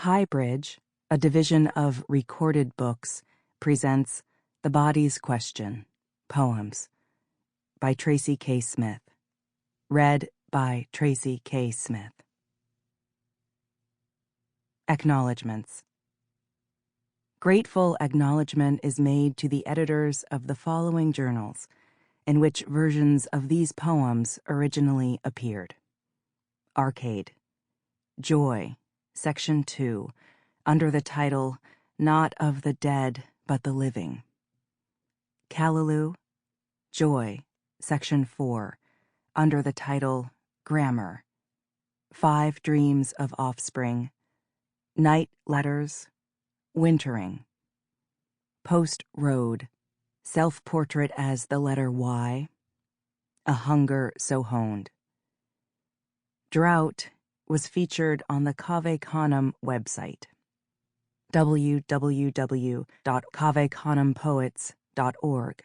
HighBridge, a division of Recorded Books, presents The Body's Question, Poems, by Tracy K. Smith. Read by Tracy K. Smith. Acknowledgements. Grateful acknowledgement is made to the editors of the following journals, in which versions of these poems originally appeared: Arcade, Joy, Section 2, under the title Not of the Dead but the Living. Callaloo, Joy, Section 4, under the title Grammar. 5 Dreams of Offspring. Night Letters, Wintering. Post Road, Self-Portrait as the Letter Y. A Hunger So Honed. Drought was featured on the Cave Canem website, www.cavecanempoets.org.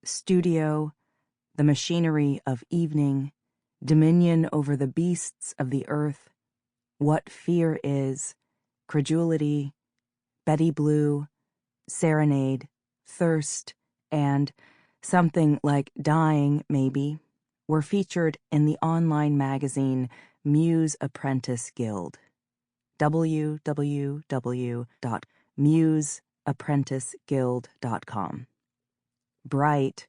Studio, The Machinery of Evening, Dominion over the Beasts of the Earth, What Fear Is, Credulity, Betty Blue, Serenade, Thirst, and Something Like Dying, Maybe, were featured in the online magazine Muse Apprentice Guild, www.museapprenticeguild.com. Bright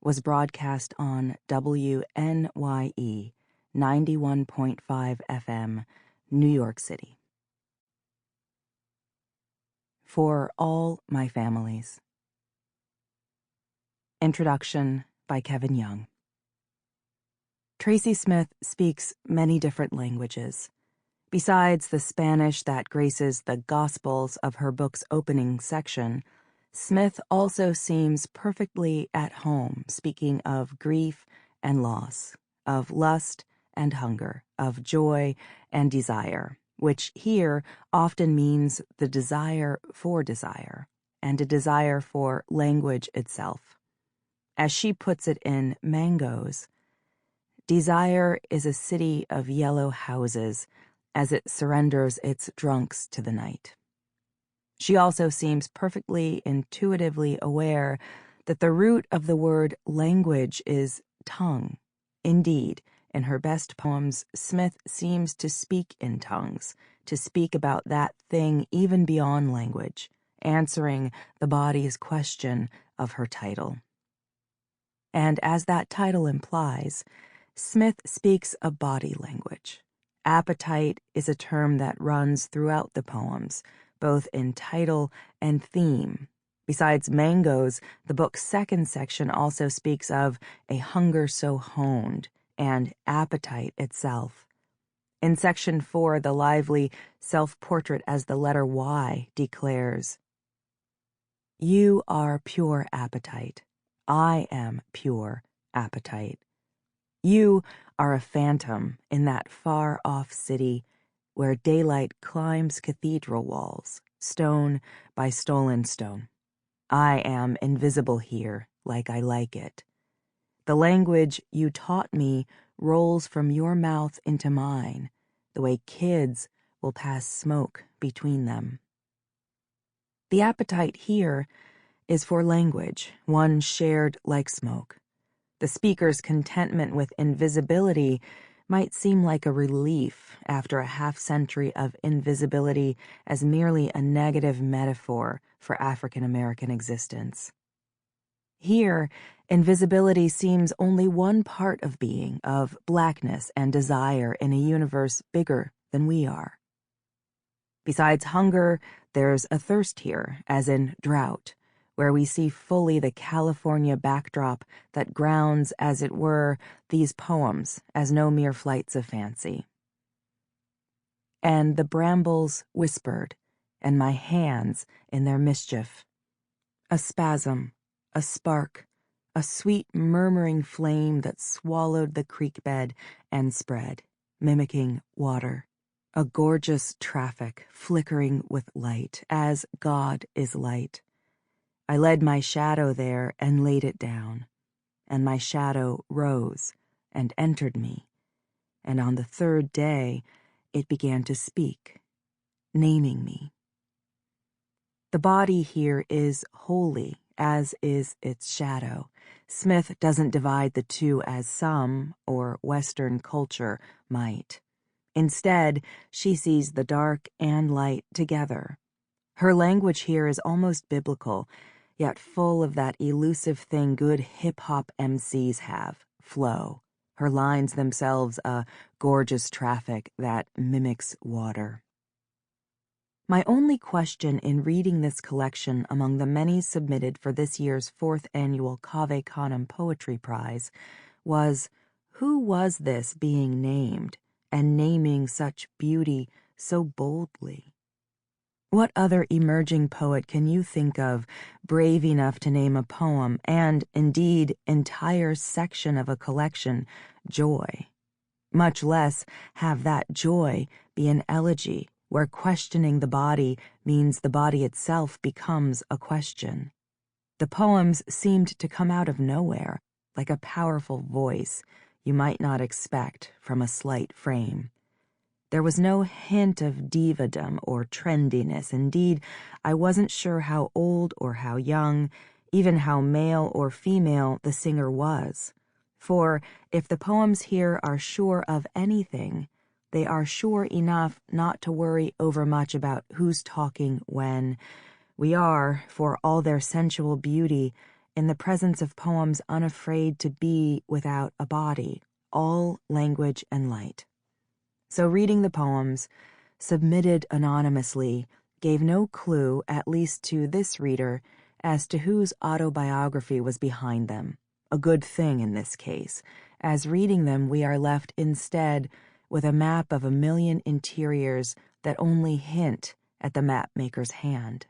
was broadcast on WNYE 91.5 FM, New York City. For All My Families. Introduction by Kevin Young. Tracy Smith speaks many different languages. Besides the Spanish that graces the Gospels of her book's opening section, Smith also seems perfectly at home speaking of grief and loss, of lust and hunger, of joy and desire, which here often means the desire for desire, and a desire for language itself. As she puts it in Mangoes, desire is a city of yellow houses as it surrenders its drunks to the night. She also seems perfectly intuitively aware that the root of the word language is tongue. Indeed, in her best poems, Smith seems to speak in tongues, to speak about that thing even beyond language, answering the body's question of her title. And as that title implies, Smith speaks a body language. Appetite is a term that runs throughout the poems, both in title and theme. Besides Mangoes, the book's second section also speaks of a hunger so honed and appetite itself. In Section 4, the lively self-portrait as the letter Y declares, "You are pure appetite. I am pure appetite. You are a phantom in that far-off city where daylight climbs cathedral walls, stone by stolen stone. I am invisible here, like I like it. The language you taught me rolls from your mouth into mine, the way kids will pass smoke between them." The appetite here is for language, one shared like smoke. The speaker's contentment with invisibility might seem like a relief after a half-century of invisibility as merely a negative metaphor for African-American existence. Here, invisibility seems only one part of being, of blackness and desire in a universe bigger than we are. Besides hunger, there's a thirst here, as in drought, where we see fully the California backdrop that grounds, as it were, these poems as no mere flights of fancy. And the brambles whispered, and my hands in their mischief. A spasm, a spark, a sweet murmuring flame that swallowed the creek bed and spread, mimicking water. A gorgeous traffic flickering with light, as God is light. I led my shadow there and laid it down, and my shadow rose and entered me, and on the third day it began to speak, naming me. The body here is holy, as is its shadow. Smith doesn't divide the two as some, or Western culture, might. Instead, she sees the dark and light together. Her language here is almost biblical, yet full of that elusive thing good hip-hop MCs have, flow. Her lines themselves a gorgeous traffic that mimics water. My only question in reading this collection among the many submitted for this year's 4th annual Cave Canem Poetry Prize was, who was this being named, and naming such beauty so boldly? What other emerging poet can you think of brave enough to name a poem, and, indeed, entire section of a collection, joy? Much less have that joy be an elegy, where questioning the body means the body itself becomes a question. The poems seemed to come out of nowhere, like a powerful voice you might not expect from a slight frame. There was no hint of divadom or trendiness. Indeed, I wasn't sure how old or how young, even how male or female the singer was. For if the poems here are sure of anything, they are sure enough not to worry overmuch about who's talking when. We are, for all their sensual beauty, in the presence of poems unafraid to be without a body, all language and light. So reading the poems, submitted anonymously, gave no clue, at least to this reader, as to whose autobiography was behind them. A good thing in this case, as reading them we are left instead with a map of a million interiors that only hint at the mapmaker's hand.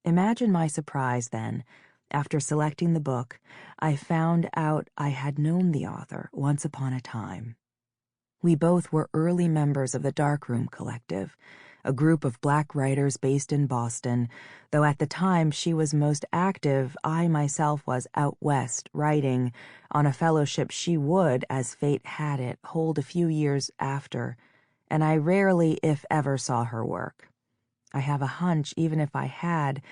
Imagine my surprise, then, after selecting the book, I found out I had known the author once upon a time. We both were early members of the Darkroom Collective, a group of Black writers based in Boston, though at the time she was most active, I myself was out west writing on a fellowship she would, as fate had it, hold a few years after, and I rarely, if ever, saw her work. I have a hunch, even if I had,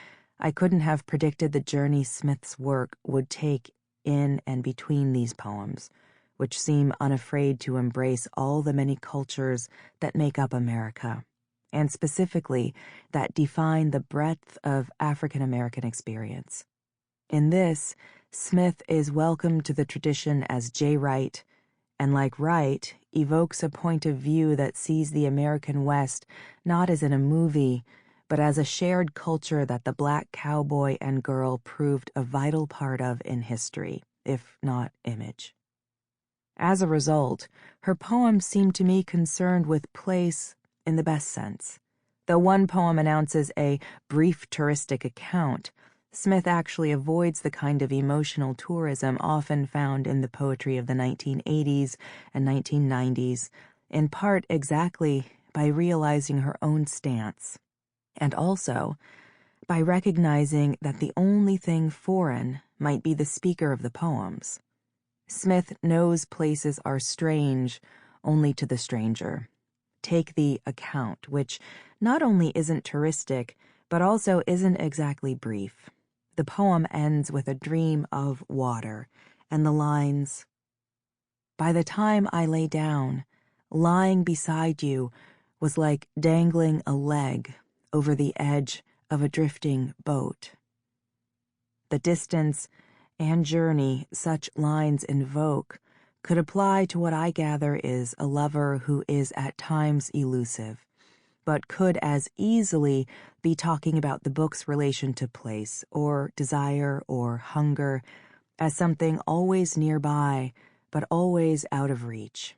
I couldn't have predicted the journey Smith's work would take in and between these poems, which seem unafraid to embrace all the many cultures that make up America, and specifically that define the breadth of African American experience. In this, Smith is welcomed to the tradition as J. Wright, and like Wright, evokes a point of view that sees the American West not as in a movie, but as a shared culture that the Black cowboy and girl proved a vital part of in history, if not image. As a result, her poems seem to me concerned with place in the best sense. Though one poem announces a brief touristic account, Smith actually avoids the kind of emotional tourism often found in the poetry of the 1980s and 1990s, in part exactly by realizing her own stance, and also by recognizing that the only thing foreign might be the speaker of the poems. Smith knows places are strange only to the stranger. Take the account, which not only isn't touristic, but also isn't exactly brief. The poem ends with a dream of water, and the lines, "By the time I lay down, lying beside you was like dangling a leg over the edge of a drifting boat." The distance and journey such lines invoke could apply to what I gather is a lover who is at times elusive, but could as easily be talking about the book's relation to place, or desire, or hunger, as something always nearby, but always out of reach.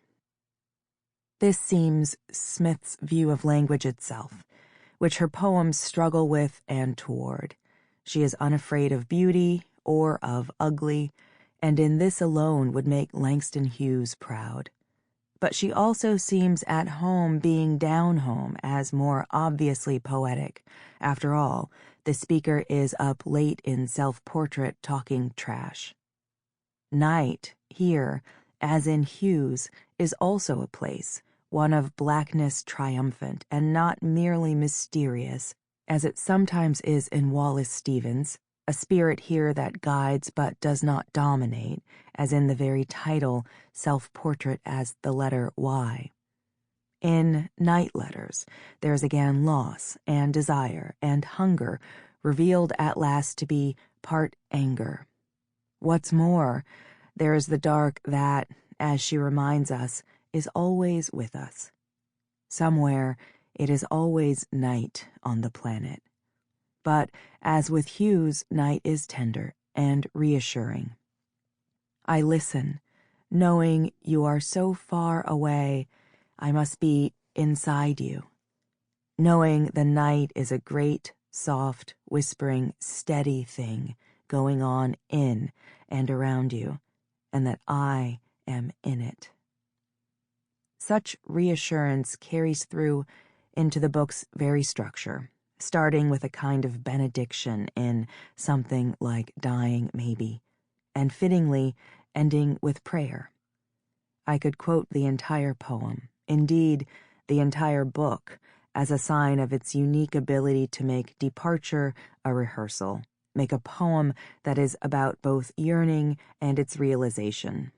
This seems Smith's view of language itself, which her poems struggle with and toward. She is unafraid of beauty or of ugly, and in this alone would make Langston Hughes proud. But she also seems at home being down home as more obviously poetic. After all, the speaker is up late in self-portrait talking trash. Night, here, as in Hughes, is also a place, one of blackness triumphant and not merely mysterious, as it sometimes is in Wallace Stevens, a spirit here that guides but does not dominate, as in the very title, self-portrait as the letter Y. In Night Letters, there is again loss and desire and hunger, revealed at last to be part anger. What's more, there is the dark that, as she reminds us, is always with us. Somewhere, it is always night on the planet. But, as with Hughes, night is tender and reassuring. I listen, knowing you are so far away, I must be inside you. Knowing the night is a great, soft, whispering, steady thing going on in and around you, and that I am in it. Such reassurance carries through into the book's very structure, starting with a kind of benediction in Something Like Dying Maybe, and fittingly ending with prayer. I could quote the entire poem, indeed, the entire book, as a sign of its unique ability to make departure a rehearsal, make a poem that is about both yearning and its realization.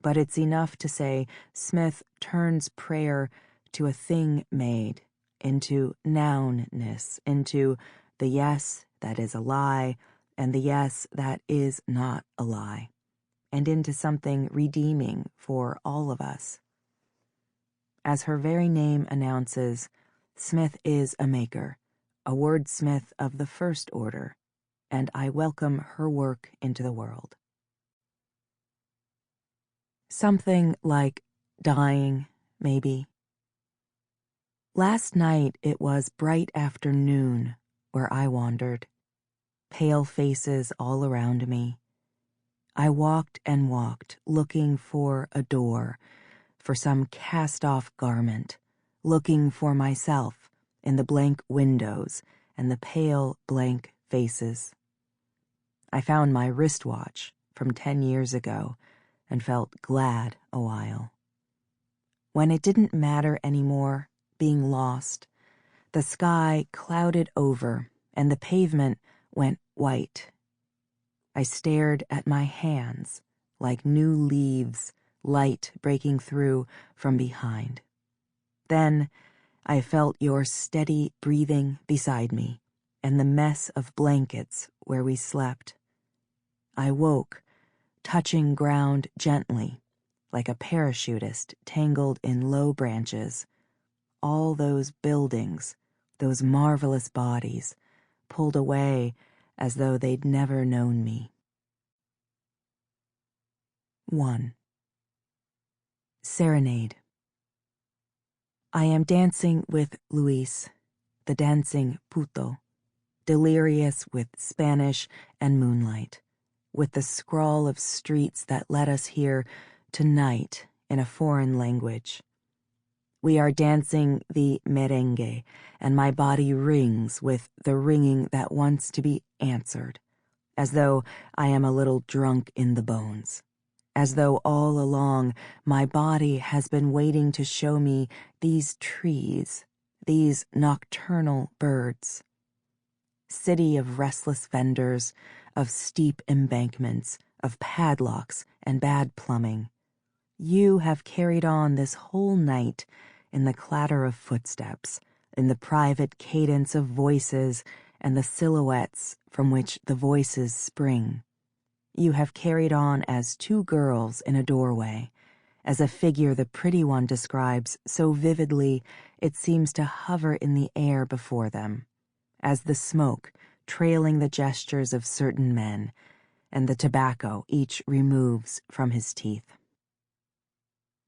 But it's enough to say Smith turns prayer to a thing made, into nounness, into the yes that is a lie and the yes that is not a lie, and into something redeeming for all of us. As her very name announces, Smith is a maker, a wordsmith of the first order, and I welcome her work into the world. Something like dying, maybe. Last night it was bright afternoon where I wandered, pale faces all around me. I walked and walked, looking for a door, for some cast-off garment, looking for myself in the blank windows and the pale, blank faces. I found my wristwatch from 10 years ago and felt glad a while. When it didn't matter anymore, being lost, the sky clouded over and the pavement went white. I stared at my hands like new leaves, light breaking through from behind. Then I felt your steady breathing beside me and the mess of blankets where we slept. I woke, touching ground gently, like a parachutist tangled in low branches. All those buildings, those marvelous bodies, pulled away as though they'd never known me. 1. Serenade. I am dancing with Luis, the dancing puto, delirious with Spanish and moonlight, with the scrawl of streets that led us here tonight in a foreign language. We are dancing the merengue, and my body rings with the ringing that wants to be answered, as though I am a little drunk in the bones, as though all along my body has been waiting to show me these trees, these nocturnal birds. City of restless vendors, of steep embankments, of padlocks and bad plumbing. You have carried on this whole night in the clatter of footsteps, in the private cadence of voices and the silhouettes from which the voices spring. You have carried on as two girls in a doorway, as a figure the pretty one describes so vividly it seems to hover in the air before them, as the smoke trailing the gestures of certain men, and the tobacco each removes from his teeth.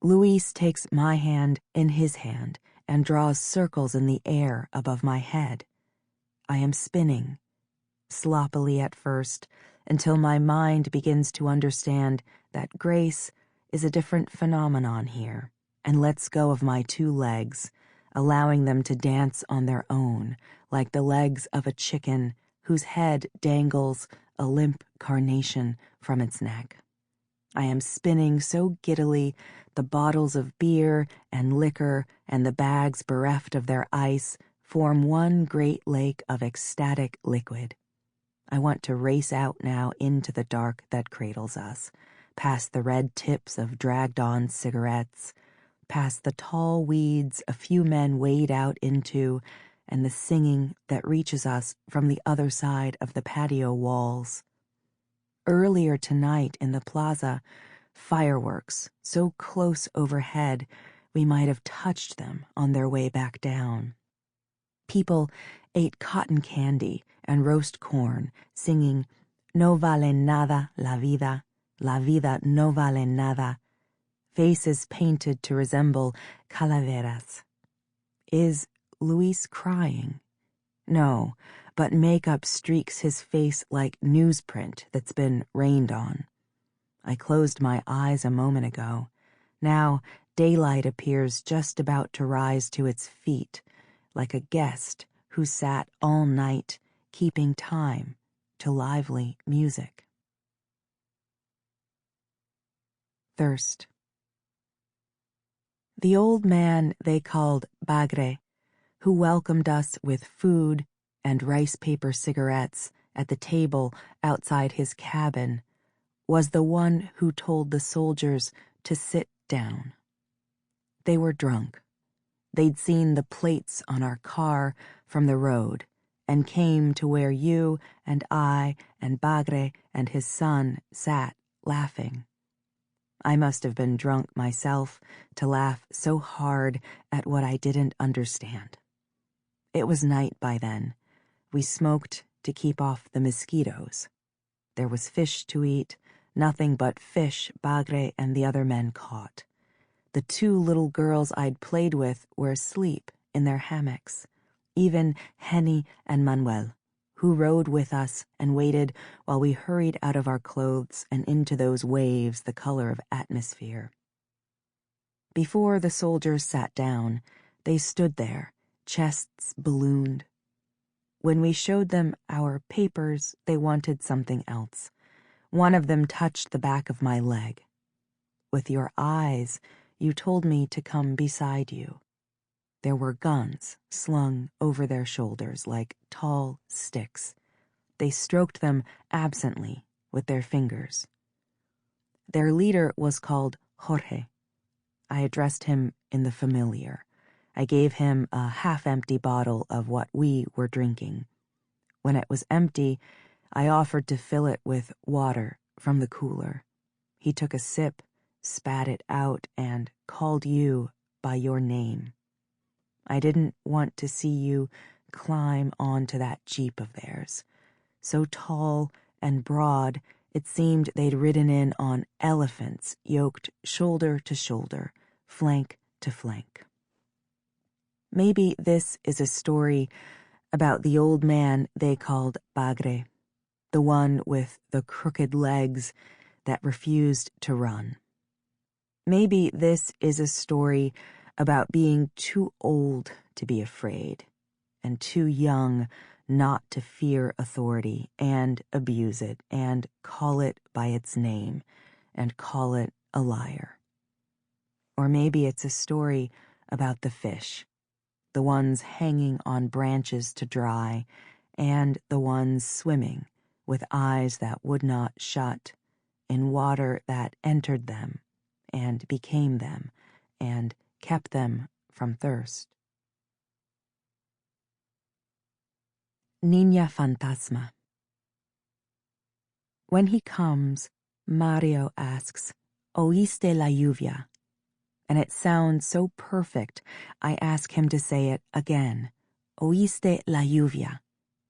Luis takes my hand in his hand and draws circles in the air above my head. I am spinning, sloppily at first, until my mind begins to understand that grace is a different phenomenon here, and lets go of my two legs, allowing them to dance on their own, like the legs of a chicken whose head dangles a limp carnation from its neck. I am spinning so giddily, the bottles of beer and liquor and the bags bereft of their ice form one great lake of ecstatic liquid. I want to race out now into the dark that cradles us, past the red tips of dragged-on cigarettes, past the tall weeds a few men wade out into, and the singing that reaches us from the other side of the patio walls. Earlier tonight in the plaza, fireworks so close overhead we might have touched them on their way back down. People ate cotton candy and roast corn, singing, "No vale nada la vida no vale nada," faces painted to resemble calaveras. Is Luis crying? No, but makeup streaks his face like newsprint that's been rained on. I closed my eyes a moment ago. Now daylight appears just about to rise to its feet, like a guest who sat all night keeping time to lively music. Thirst. The old man they called Bagre, who welcomed us with food and rice paper cigarettes at the table outside his cabin, was the one who told the soldiers to sit down. They were drunk. They'd seen the plates on our car from the road and came to where you and I and Bagre and his son sat laughing. I must have been drunk myself to laugh so hard at what I didn't understand. It was night by then. We smoked to keep off the mosquitoes. There was fish to eat, nothing but fish Bagre and the other men caught. The two little girls I'd played with were asleep in their hammocks, even Henny and Manuel, who rode with us and waited while we hurried out of our clothes and into those waves the color of atmosphere. Before the soldiers sat down, they stood there, chests ballooned. When we showed them our papers, they wanted something else. One of them touched the back of my leg. With your eyes, you told me to come beside you. There were guns slung over their shoulders like tall sticks. They stroked them absently with their fingers. Their leader was called Jorge. I addressed him in the familiar. I gave him a half-empty bottle of what we were drinking. When it was empty, I offered to fill it with water from the cooler. He took a sip, spat it out, and called you by your name. I didn't want to see you climb onto that jeep of theirs. So tall and broad, it seemed they'd ridden in on elephants yoked shoulder to shoulder, flank to flank. Maybe this is a story about the old man they called Bagre, the one with the crooked legs that refused to run. Maybe this is a story about being too old to be afraid and too young not to fear authority and abuse it and call it by its name and call it a liar. Or maybe it's a story about the fish, the ones hanging on branches to dry and the ones swimming with eyes that would not shut in water that entered them and became them and kept them from thirst. Niña Fantasma. When he comes, Mario asks, "Oíste la lluvia?" And it sounds so perfect, I ask him to say it again, "Oíste la lluvia?"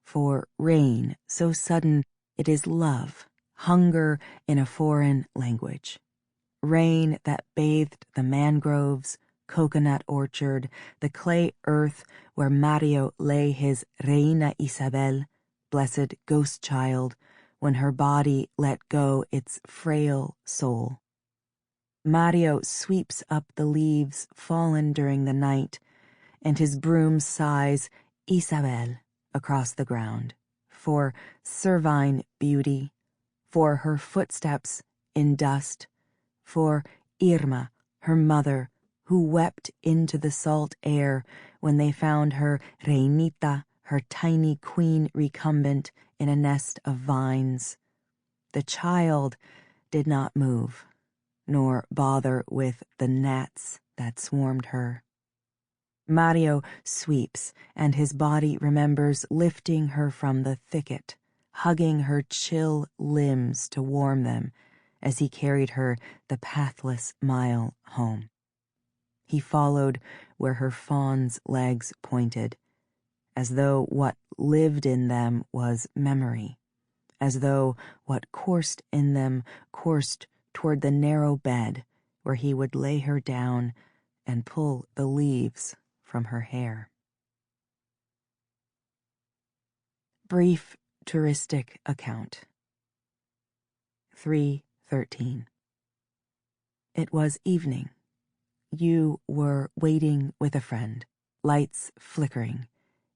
For rain, so sudden it is love, hunger in a foreign language. Rain that bathed the mangroves, coconut orchard, the clay earth where Mario lay his Reina Isabel, blessed ghost child, when her body let go its frail soul. Mario sweeps up the leaves fallen during the night, and his broom sighs Isabel across the ground, for servine beauty, for her footsteps in dust, for Irma, her mother, who wept into the salt air when they found her reinita, her tiny queen recumbent in a nest of vines. The child did not move, nor bother with the gnats that swarmed her. Mario sweeps, and his body remembers lifting her from the thicket, hugging her chill limbs to warm them as he carried her the pathless mile home. He followed where her fawn's legs pointed, as though what lived in them was memory, as though what coursed in them coursed toward the narrow bed where he would lay her down and pull the leaves from her hair. Brief touristic account. 3:13. It was evening. You were waiting with a friend, lights flickering,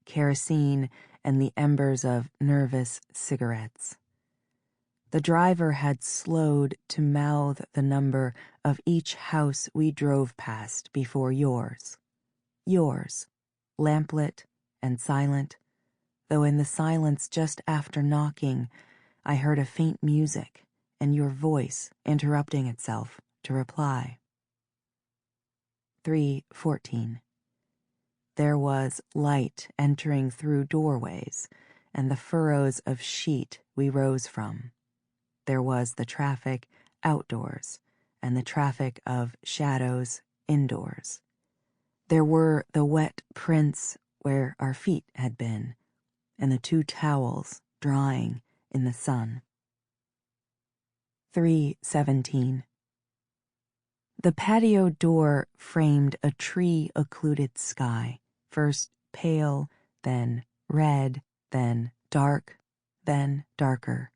kerosene and the embers of nervous cigarettes. The driver had slowed to mouth the number of each house we drove past before yours. Yours, lamplit and silent, though in the silence just after knocking, I heard a faint music and your voice interrupting itself to reply. 3:14. There was light entering through doorways and the furrows of sheet we rose from. There was the traffic outdoors and the traffic of shadows indoors. There were the wet prints where our feet had been, and the 2 towels drying in the sun. 3:17. The patio door framed a tree-occluded sky, first pale, then red, then dark, then darker.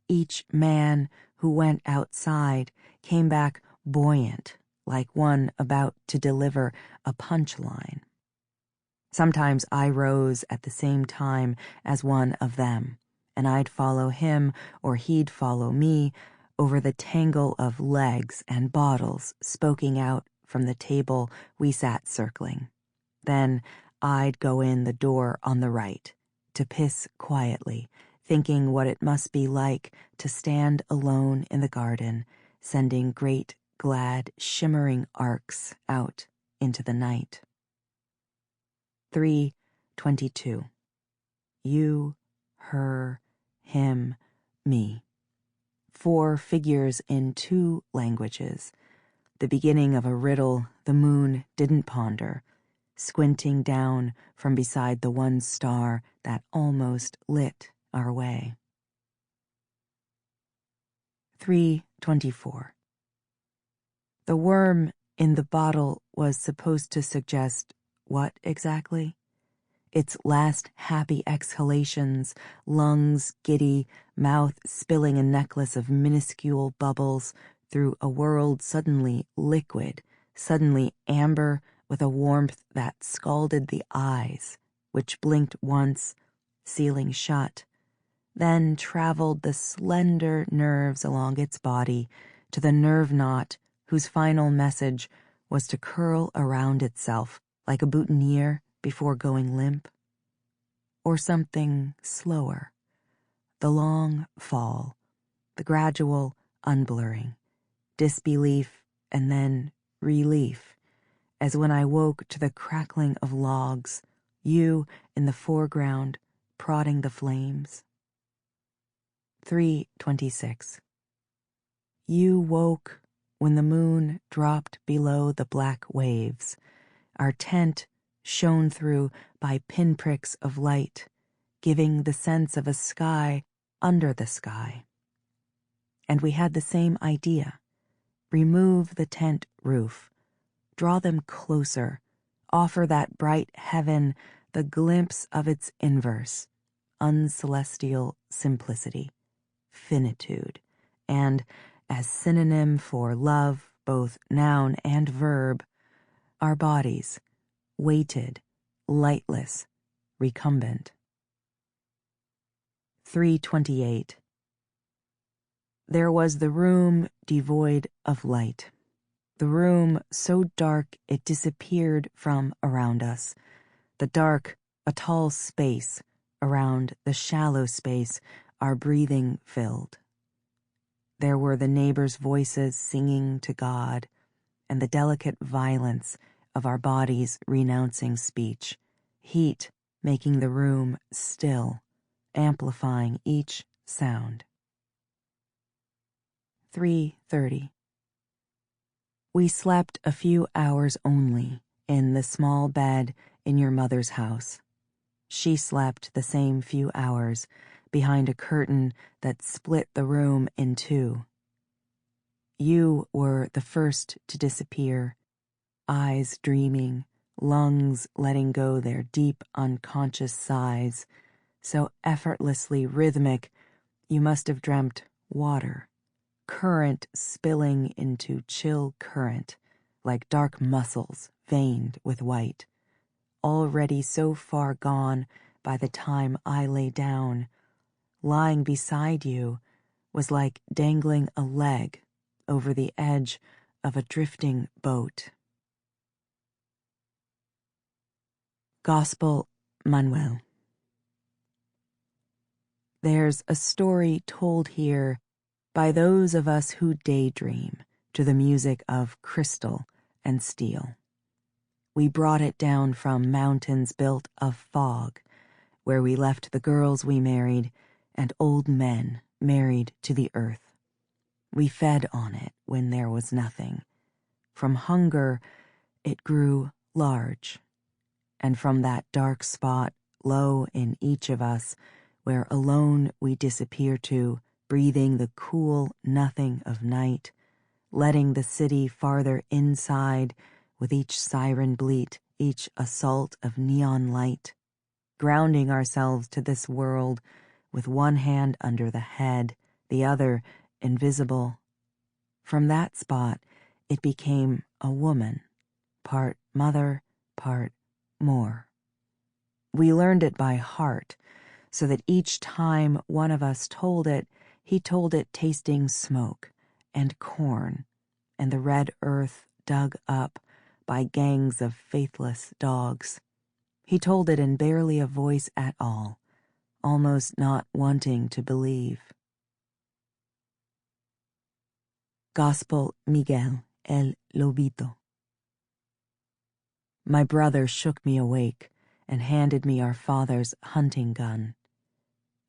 Each man who went outside came back buoyant, like one about to deliver a punchline. Sometimes I rose at the same time as one of them, and I'd follow him or he'd follow me over the tangle of legs and bottles spoking out from the table we sat circling. Then I'd go in the door on the right, to piss quietly, thinking what it must be like to stand alone in the garden, sending great, glad, shimmering arcs out into the night. 3:22. You, her, him, me. 4 figures in 2 languages, the beginning of a riddle the moon didn't ponder, squinting down from beside the one star that almost lit our way. 3:24. The worm in the bottle was supposed to suggest what exactly? Its last happy exhalations, lungs giddy, mouth spilling a necklace of minuscule bubbles through a world suddenly liquid, suddenly amber with a warmth that scalded the eyes, which blinked once, sealing shut, then traveled the slender nerves along its body to the nerve knot whose final message was to curl around itself like a boutonniere before going limp. Or something slower, the long fall, the gradual unblurring, disbelief and then relief, as when I woke to the crackling of logs, you in the foreground prodding the flames. 3:26. You woke when the moon dropped below the black waves, our tent shone through by pinpricks of light, giving the sense of a sky under the sky. And we had the same idea. Remove the tent roof, draw them closer, offer that bright heaven the glimpse of its inverse, uncelestial simplicity, finitude, and, as synonym for love, both noun and verb, our bodies, weighted, lightless, recumbent. 3:28. There was the room devoid of light. The room so dark it disappeared from around us. The dark, a tall space around the shallow space our breathing filled. There were the neighbors' voices singing to God, and the delicate violence of our bodies renouncing speech, heat making the room still, amplifying each sound. 3:30. We slept a few hours only in the small bed in your mother's house. She slept the same few hours behind a curtain that split the room in two. You were the first to disappear, eyes dreaming, lungs letting go their deep unconscious sighs, so effortlessly rhythmic you must have dreamt water, current spilling into chill current, like dark muscles veined with white, already so far gone by the time I lay down. Lying beside you was like dangling a leg over the edge of a drifting boat. Gospel Manuel. There's a story told here by those of us who daydream to the music of crystal and steel. We brought it down from mountains built of fog, where we left the girls we married and old men married to the earth. We fed on it when there was nothing. From hunger, it grew large. And from that dark spot low in each of us, where alone we disappear to, breathing the cool nothing of night, letting the city farther inside with each siren bleat, each assault of neon light, grounding ourselves to this world with one hand under the head, the other invisible. From that spot, it became a woman, part mother, part more. We learned it by heart, so that each time one of us told it, he told it tasting smoke and corn and the red earth dug up by gangs of faithless dogs. He told it in barely a voice at all, almost not wanting to believe. Gospel Miguel el Lobito. My brother shook me awake and handed me our father's hunting gun.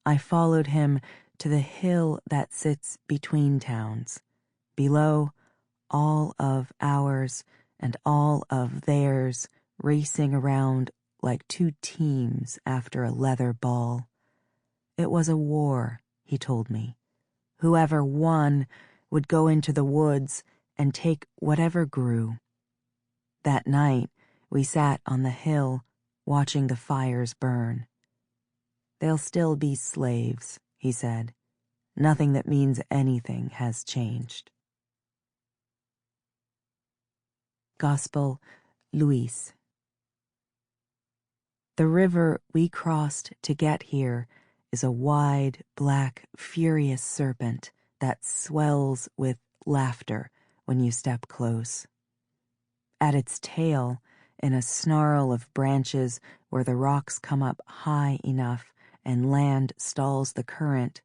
I followed him to the hill that sits between towns. Below, all of ours and all of theirs racing around like two teams after a leather ball. It was a war, he told me. Whoever won would go into the woods and take whatever grew. That night, we sat on the hill, watching the fires burn. They'll still be slaves, he said. Nothing that means anything has changed. Gospel Luis. The river we crossed to get here is a wide, black, furious serpent that swells with laughter when you step close. At its tail, in a snarl of branches where the rocks come up high enough and land stalls the current,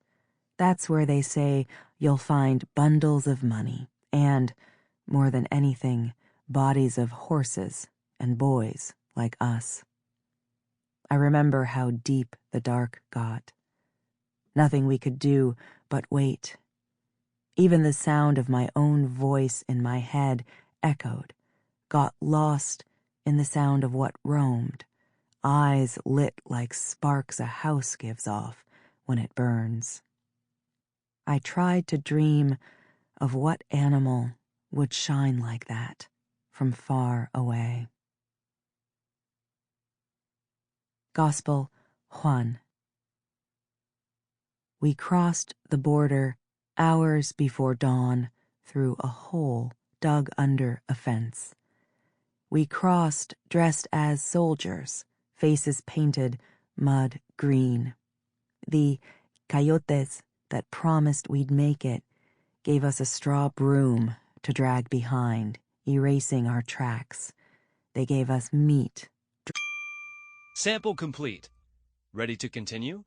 that's where they say you'll find bundles of money and, more than anything, bodies of horses and boys like us. I remember how deep the dark got. Nothing we could do but wait. Even the sound of my own voice in my head echoed, got lost in the sound of what roamed, eyes lit like sparks a house gives off when it burns. I tried to dream of what animal would shine like that from far away. Gospel Juan. We crossed the border hours before dawn through a hole dug under a fence. We crossed dressed as soldiers, faces painted mud green. The coyotes that promised we'd make it gave us a straw broom to drag behind, erasing our tracks. They gave us meat. Sample complete. Ready to continue?